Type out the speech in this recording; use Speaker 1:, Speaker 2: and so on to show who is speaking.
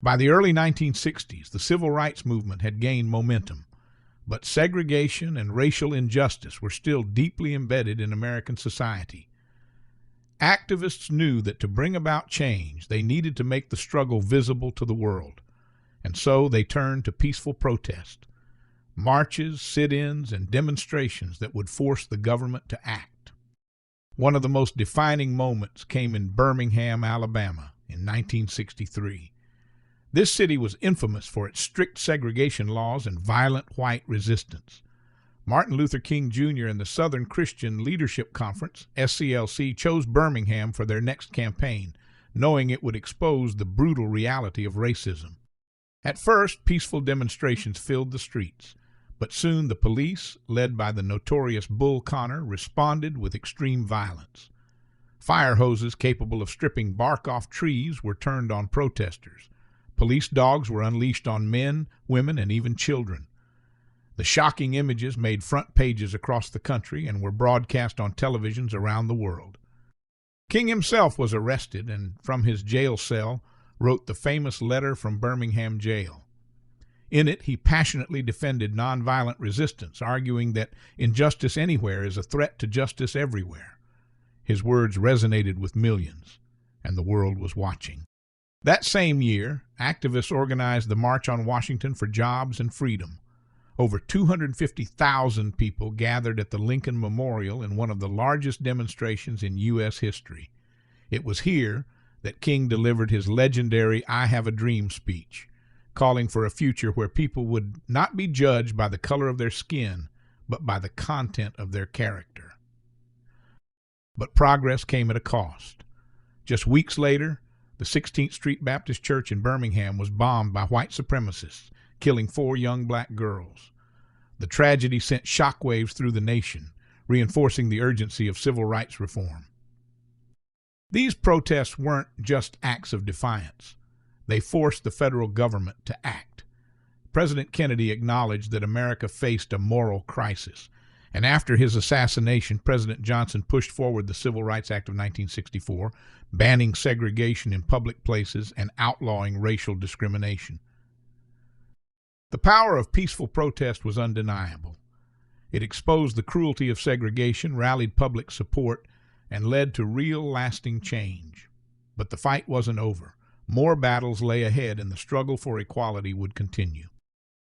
Speaker 1: By the early 1960s, the civil rights movement had gained momentum, but segregation and racial injustice were still deeply embedded in American society. Activists knew that to bring about change, they needed to make the struggle visible to the world, and so they turned to peaceful protest, marches, sit-ins, and demonstrations that would force the government to act. One of the most defining moments came in Birmingham, Alabama, in 1963. This city was infamous for its strict segregation laws and violent white resistance. Martin Luther King Jr. and the Southern Christian Leadership Conference, SCLC, chose Birmingham for their next campaign, knowing it would expose the brutal reality of racism. At first, peaceful demonstrations filled the streets, but soon the police, led by the notorious Bull Connor, responded with extreme violence. Fire hoses capable of stripping bark off trees were turned on protesters. Police dogs were unleashed on men, women, and even children. The shocking images made front pages across the country and were broadcast on televisions around the world. King himself was arrested and, from his jail cell, wrote the famous letter from Birmingham jail. In it, he passionately defended nonviolent resistance, arguing that injustice anywhere is a threat to justice everywhere. His words resonated with millions, and the world was watching. That same year, activists organized the March on Washington for Jobs and Freedom. Over 250,000 people gathered at the Lincoln Memorial in one of the largest demonstrations in U.S. history. It was here that King delivered his legendary "I Have a Dream" speech, calling for a future where people would not be judged by the color of their skin, but by the content of their character. But progress came at a cost. Just weeks later, the 16th Street Baptist Church in Birmingham was bombed by white supremacists, killing 4 young black girls. The tragedy sent shockwaves through the nation, reinforcing the urgency of civil rights reform. These protests weren't just acts of defiance. They forced the federal government to act. President Kennedy acknowledged that America faced a moral crisis, and after his assassination, President Johnson pushed forward the Civil Rights Act of 1964, banning segregation in public places and outlawing racial discrimination. The power of peaceful protest was undeniable. It exposed the cruelty of segregation, rallied public support, and led to real, lasting change. But the fight wasn't over. More battles lay ahead, and the struggle for equality would continue.